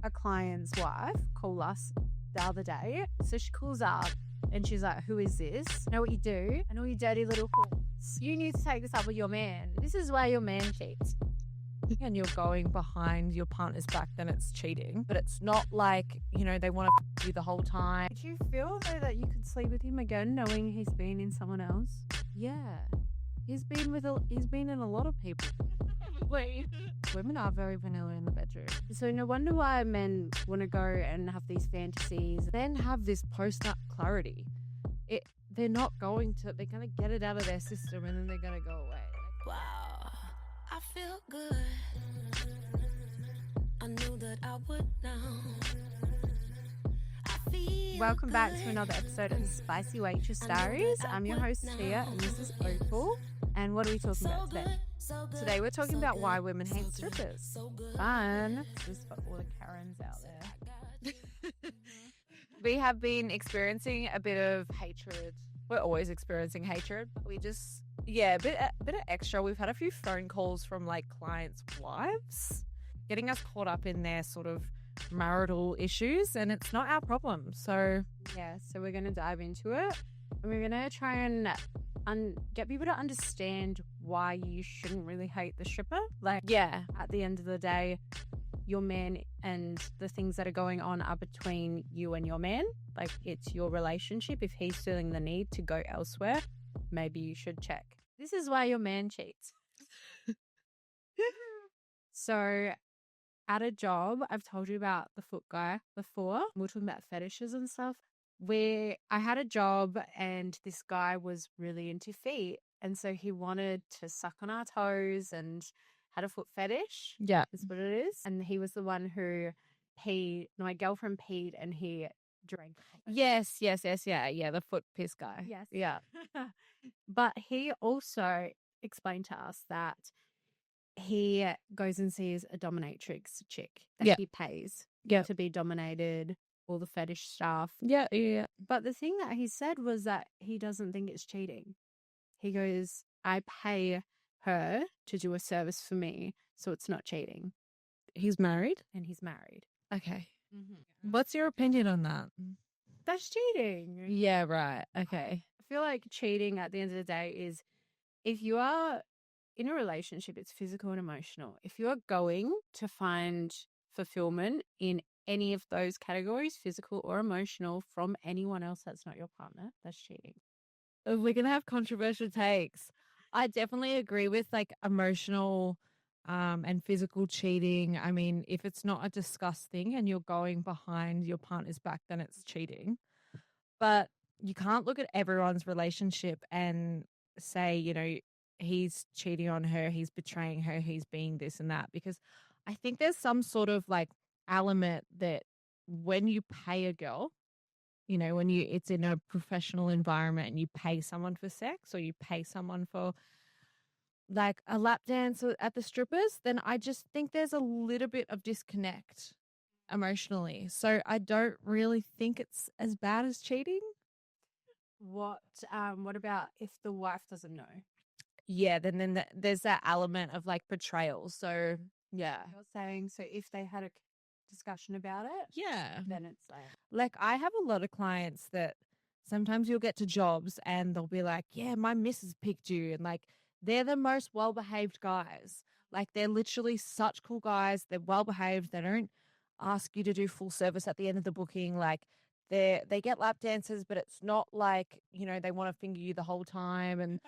a client's wife call us the other day. So she calls up and she's like, who is this? I know what you do. I know you dirty little whores. You need to take this up with your man. This is why your man cheats. And you're going behind your partner's back, then it's cheating. But it's not like, they want to you the whole time. Do you feel though that you could sleep with him again knowing he's been in someone else? Yeah. He's been in a lot of people. Wait. Women are very vanilla in the bedroom. So no wonder why men want to go and have these fantasies. Then have this post-nut clarity. They're going to get it out of their system and then they're going to go away. Wow, I feel good. I knew that I would now. Welcome back to another episode of the Spicy Waitress Diaries. I'm your host Tia and this is Opal. And what are we talking about today? Today we're talking about why women hate strippers. Fun. This is for all the Karens out there. We have been experiencing a bit of hatred. We're always experiencing hatred. But we just, a bit of extra. We've had a few phone calls from clients' wives getting us caught up in their sort of marital issues, and it's not our problem. So so we're going to dive into it. And we're going to try and get people to understand why you shouldn't really hate the stripper. At the end of the day, your man and the things that are going on are between you and your man. It's your relationship. If he's feeling the need to go elsewhere, maybe you should check. This is why your man cheats. So at a job, I've told you about the foot guy before. We were talking about fetishes and stuff. Where I had a job and this guy was really into feet. And so he wanted to suck on our toes and had a foot fetish. Yeah. Is what it is. And he was the one who my girlfriend peed and he drank. Yes. Yeah. The foot piss guy. Yes. Yeah. But he also explained to us that he goes and sees a dominatrix chick that he pays to be dominated. All the fetish stuff. Yeah. But the thing that he said was that he doesn't think it's cheating. He goes, I pay her to do a service for me, so it's not cheating. He's married? And he's married. Okay. Mm-hmm. What's your opinion on that? That's cheating. Yeah, right. Okay. I feel like cheating at the end of the day is if you are in a relationship, it's physical and emotional. If you're going to find fulfillment in any of those categories, physical or emotional, from anyone else that's not your partner, that's cheating. We're going to have controversial takes. I definitely agree with emotional and physical cheating. I mean, if it's not a discussed thing and you're going behind your partner's back, then it's cheating. But you can't look at everyone's relationship and say, he's cheating on her, he's betraying her, he's being this and that, because I think there's some sort of element that when you pay a girl, when it's in a professional environment and you pay someone for sex or you pay someone for a lap dance at the strippers, then I just think there's a little bit of disconnect emotionally. So I don't really think it's as bad as cheating. What about if the wife doesn't know? Yeah, then there's that element of betrayal. So yeah. You're saying, so if they had a discussion about it, yeah, then it's I have a lot of clients that sometimes you'll get to jobs and they'll be like, yeah, my missus picked you, and they're the most well-behaved guys. They're literally such cool guys. They're well-behaved. They don't ask you to do full service at the end of the booking. They get lap dances, but it's not they want to finger you the whole time, and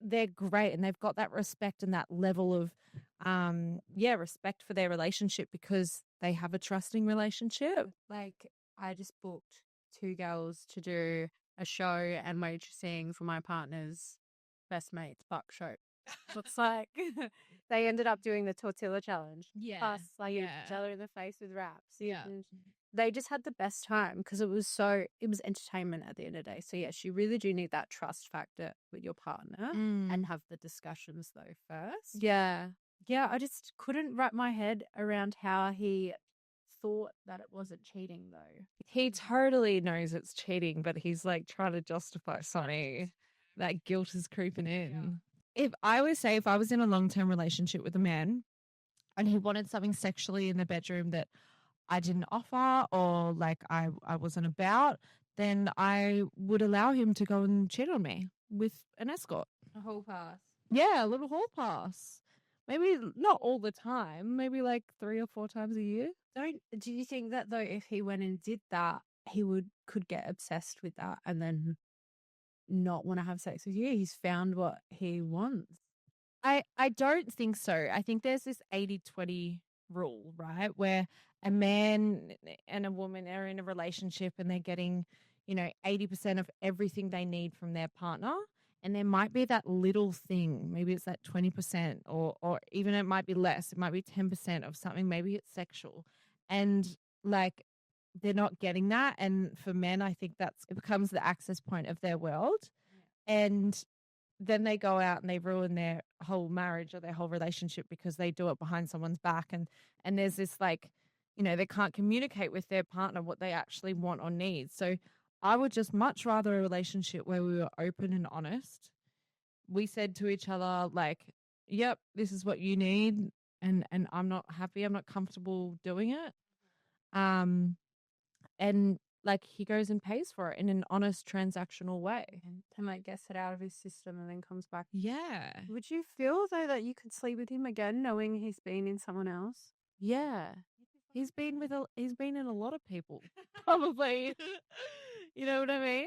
they're great, and they've got that respect and that level of respect for their relationship because they have a trusting relationship. I just booked 2 girls to do a show and waitressing for my partner's best mate's buck show. So it's they ended up doing the tortilla challenge. Yeah. Plus, each other in the face with wraps. Yeah. And they just had the best time because it was entertainment at the end of the day. So yes, you really do need that trust factor with your partner and have the discussions though first. Yeah. Yeah, I just couldn't wrap my head around how he thought that it wasn't cheating though. He totally knows it's cheating, but he's trying to justify something. That guilt is creeping in. Yeah. If I was in a long-term relationship with a man and he wanted something sexually in the bedroom that I didn't offer or like I wasn't about, then I would allow him to go and cheat on me with an escort. A whole pass. Yeah, a little hall pass. Maybe not all the time, maybe like 3 or 4 times a year. Do you think that though, if he went and did that, he could get obsessed with that and then not want to have sex with you? He's found what he wants. I don't think so. I think there's this 80-20 rule, right? Where a man and a woman are in a relationship and they're getting, 80% of everything they need from their partner. And there might be that little thing, maybe it's that 20% or even it might be less. It might be 10% of something, maybe it's sexual. And like they're not getting that. And for men, I think it becomes the access point of their world. Yeah. And then they go out and they ruin their whole marriage or their whole relationship because they do it behind someone's back. And there's this like, they can't communicate with their partner what they actually want or need. So I would just much rather a relationship where we were open and honest. We said to each other like, yep, this is what you need. And I'm not happy. I'm not comfortable doing it. And like he goes and pays for it in an honest transactional way. And like gets it out of his system and then comes back. Yeah. Would you feel though that you could sleep with him again knowing he's been in someone else? Yeah. He's been in a lot of people. Probably. You know what I mean?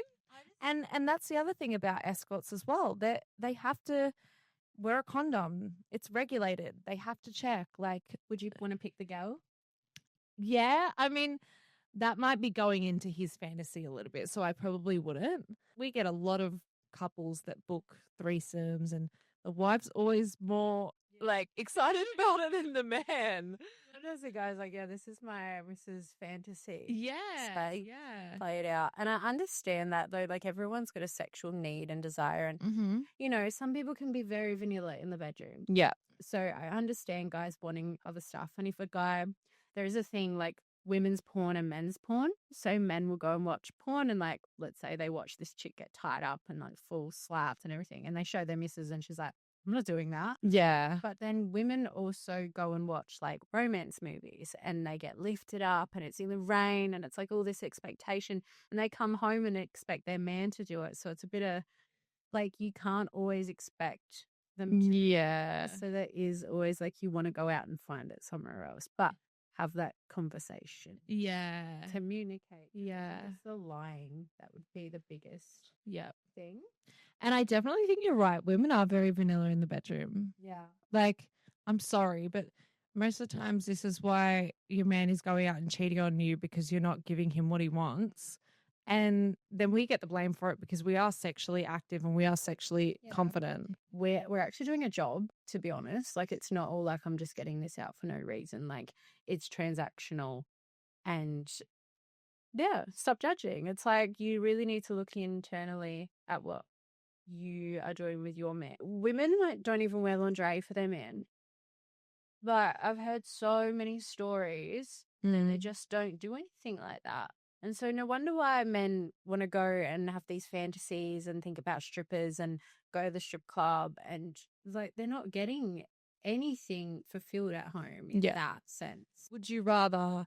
And that's the other thing about escorts as well. They have to wear a condom. It's regulated. They have to check. Like, would you want to pick the girl? Yeah. I mean, that might be going into his fantasy a little bit, so I probably wouldn't. We get a lot of couples that book threesomes, and the wife's always more like excited about it than the man. Sometimes the guy's like, yeah, this is my Mrs. Fantasy. Yeah. Yeah. Play it out. And I understand that though, like everyone's got a sexual need and desire. And, some people can be very vanilla in the bedroom. Yeah. So I understand guys wanting other stuff. And if a guy, there is a thing like women's porn and men's porn. So men will go and watch porn and like, let's say they watch this chick get tied up and like full slapped and everything. And they show their missus and she's like, I'm not doing that. Yeah. But then women also go and watch like romance movies and they get lifted up and it's in the rain and it's like all this expectation and they come home and expect their man to do it. So it's a bit of like you can't always expect them to. Yeah. So there is always like you want to go out and find it somewhere else. But have that conversation. Yeah. Communicate. Yeah. It's the lying that would be the biggest thing. And I definitely think you're right. Women are very vanilla in the bedroom. Yeah. Like, I'm sorry, but most of the times this is why your man is going out and cheating on you because you're not giving him what he wants. And then we get the blame for it because we are sexually active and we are sexually confident. We're actually doing a job, to be honest. Like, it's not all like I'm just getting this out for no reason. Like, it's transactional. And yeah, stop judging. It's like you really need to look internally at what you are doing with your man. Women like don't even wear lingerie for their men. But I've heard so many stories that they just don't do anything like that. And so no wonder why men want to go and have these fantasies and think about strippers and go to the strip club and like they're not getting anything fulfilled at home in that sense. Would you rather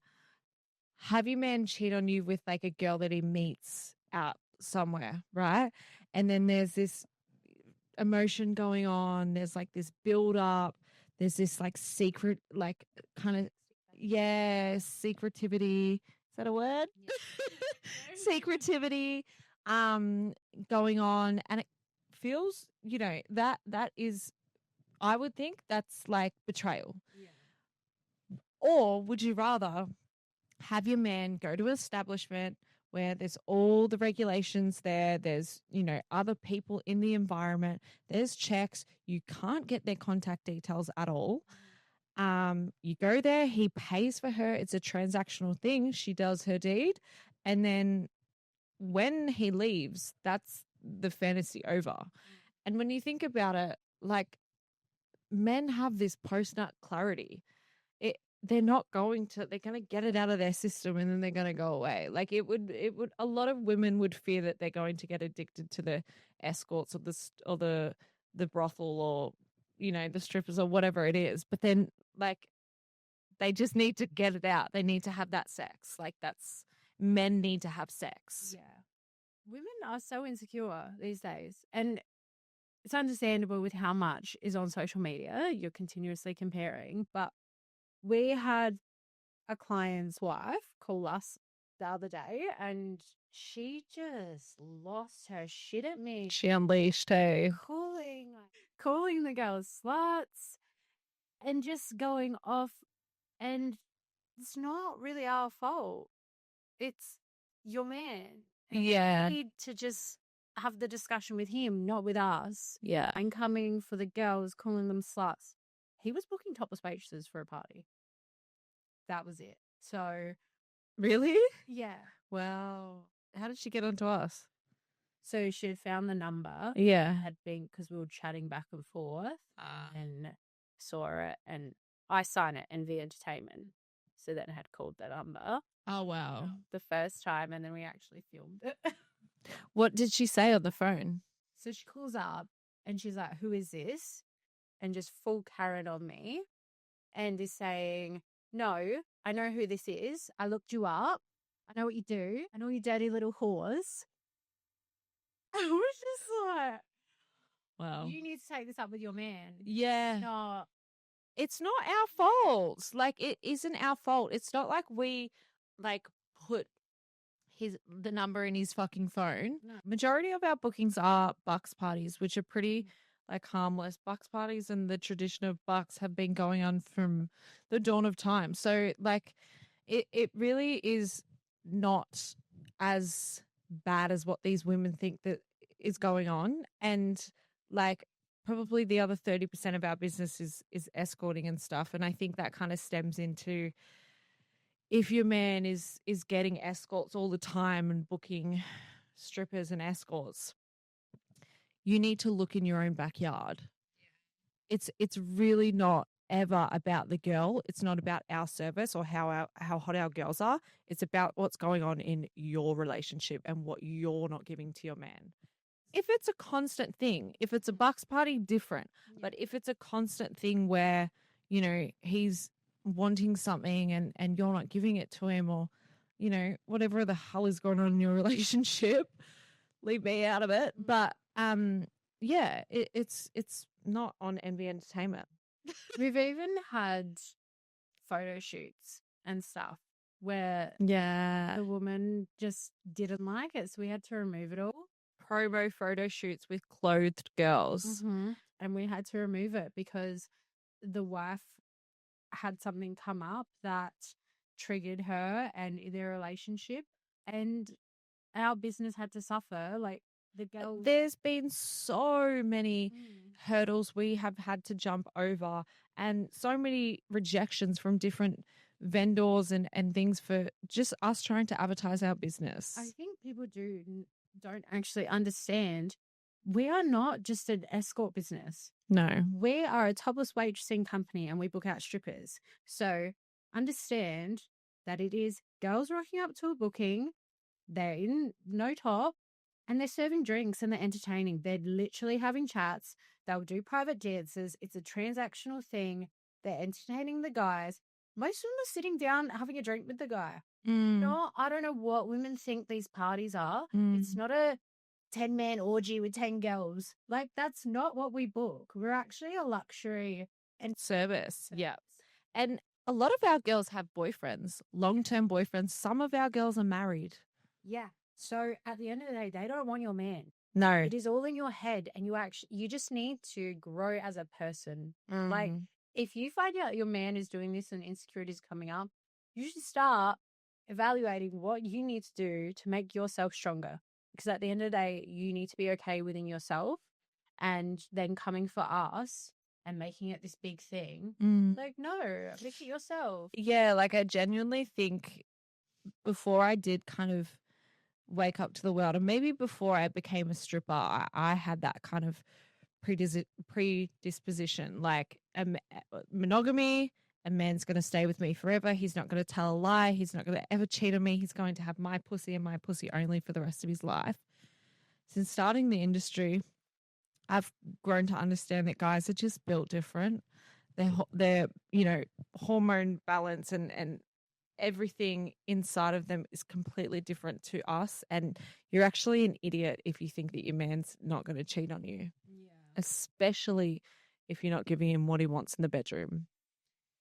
have your man cheat on you with like a girl that he meets out somewhere, right? And then there's this emotion going on. There's like this build up. There's this like secret, like kind of, secretivity. Is that a word? Yeah. Secretivity going on. And it feels, that is, I would think that's like betrayal. Yeah. Or would you rather have your man go to an establishment where there's all the regulations there, there's, other people in the environment, there's checks, you can't get their contact details at all. You go there, he pays for her, it's a transactional thing, she does her deed, and then when he leaves, that's the fantasy over. And when you think about it, like men have this post-nut clarity. They're going to get it out of their system and then they're going to go away. Like it would, a lot of women would fear that they're going to get addicted to the escorts or the brothel or, the strippers or whatever it is. But then like They just need to get it out. They need to have that sex. Like men need to have sex. Yeah. Women are so insecure these days. And it's understandable with how much is on social media. You're continuously comparing. But we had a client's wife call us the other day and she just lost her shit at me. She unleashed, hey. Calling the girls sluts and just going off. And it's not really our fault. It's your man. Yeah. We need to just have the discussion with him, not with us. Yeah. And coming for the girls, calling them sluts. He was booking topless waitresses for a party. That was it. So, Really? yeah. Wow. How did she get onto us? So she had found the number. Yeah. Had been, because we were chatting back and forth and saw it. And I signed it, NV Entertainment. So then I had called the number. Oh, wow. The first time, and then we actually filmed it. What did she say on the phone? So she calls up and she's like, who is this? And just full Karen on me and is saying, no, I know who this is. I looked you up. I know what you do. I know you dirty little whores. I was just like, Wow. you need to take this up with your man. Yeah. No. It's not our fault. Like, it isn't our fault. It's not like we, like, put the number in his fucking phone. No. Majority of our bookings are bucks parties, which are pretty, like, harmless. Bucks parties and the tradition of bucks have been going on from the dawn of time. So, like, it really is not as bad as what these women think that is going on. And, like, probably the other 30% of our business is escorting and stuff. And I think that kind of stems into if your man is getting escorts all the time and booking strippers and escorts, you need to look in your own backyard. It's really not ever about the girl. It's not about our service or how hot our girls are. It's about what's going on in your relationship and what you're not giving to your man. If it's a constant thing, if it's a bucks party, different. Yeah. But if it's a constant thing where, you know, he's wanting something and you're not giving it to him, or, you know, whatever the hell is going on in your relationship, leave me out of it. But yeah, it's not on NV Entertainment. We've even had photo shoots and stuff where the woman just didn't like it, so we had to remove it all. Promo photo shoots with clothed girls. Mm-hmm. And we had to remove it because the wife had something come up that triggered her and their relationship, and our business had to suffer. Like, the girl, there's been so many hurdles we have had to jump over, and so many rejections from different vendors and things for just us trying to advertise our business. I think people don't actually understand. We are not just an escort business. No. We are a topless waitressing company and we book out strippers. So understand that it is girls rocking up to a booking, they're in no top, and they're serving drinks and they're entertaining. They're literally having chats. They'll do private dances. It's a transactional thing. They're entertaining the guys. Most of them are sitting down having a drink with the guy. No, I don't know what women think these parties are. It's not a 10-man orgy with 10 girls. Like, that's not what we book. We're actually a luxury and service. Yeah. And a lot of our girls have boyfriends, long-term boyfriends. Some of our girls are married. Yeah. So at the end of the day, they don't want your man. No. It is all in your head, and you just need to grow as a person. Like, if you find out your man is doing this and insecurities coming up, you should start evaluating what you need to do to make yourself stronger. Because at the end of the day, you need to be okay within yourself, and then coming for us and making it this big thing. Like, no, look at yourself. Yeah, like, I genuinely think before I did kind of wake up to the world, and maybe before I became a stripper, I had that kind of predisposition, like monogamy. A man's going to stay with me forever. He's not going to tell a lie. He's not going to ever cheat on me. He's going to have my pussy and my pussy only for the rest of his life. Since starting the industry, I've grown to understand that guys are just built different. their hormone balance and everything inside of them is completely different to us. And you're actually an idiot if you think that your man's not going to cheat on you, especially if you're not giving him what he wants in the bedroom.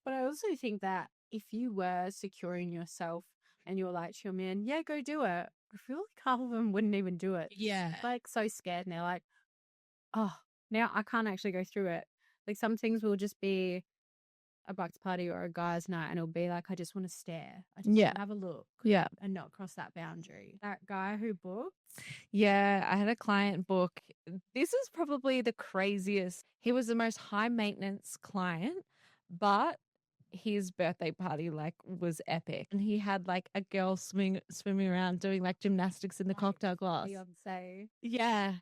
But I also think that if you were securing yourself and you're like to your man, yeah, go do it, I feel like half of them wouldn't even do it. Yeah. Like so scared and they're like, oh, now I can't actually go through it. Like some things will just be a bucks party or a guy's night and it'll be like, I just want to stare. I just want to have a look. Yeah. And not cross that boundary. That guy who booked. Yeah, I had a client book. This is probably the craziest. He was the most high maintenance client, but his birthday party was epic. And he had a girl swimming around doing gymnastics in the cocktail glass. Beyonce. Yeah.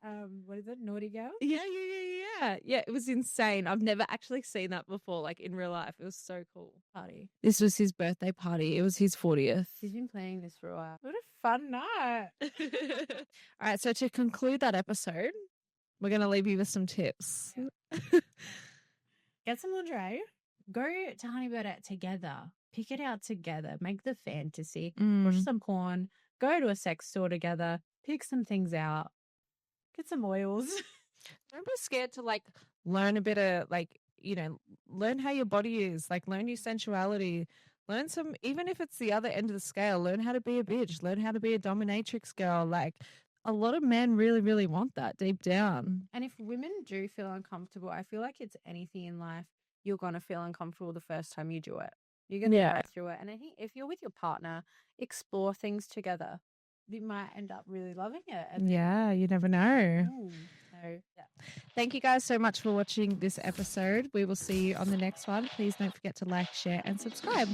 What is it? Naughty Girl? Yeah. Yeah, it was insane. I've never actually seen that before, in real life. It was so cool. Party. This was his birthday party. It was his 40th. He's been planning this for a while. What a fun night. All right, so to conclude that episode, we're going to leave you with some tips. Yeah. Get some lingerie. Go to Honeybird It together. Pick it out together. Make the fantasy. Watch some porn. Go to a sex store together. Pick some things out. Get some oils. Don't be scared to learn a bit of learn how your body is. Learn your sensuality. Learn some, even if it's the other end of the scale, learn how to be a bitch. Learn how to be a dominatrix girl. A lot of men really, really want that deep down. And if women do feel uncomfortable, I feel like it's anything in life. You're going to feel uncomfortable the first time you do it. You're going to go through it. And I think if you're with your partner, explore things together. You might end up really loving it. Yeah, you never know. So, yeah. Thank you guys so much for watching this episode. We will see you on the next one. Please don't forget to like, share, and subscribe.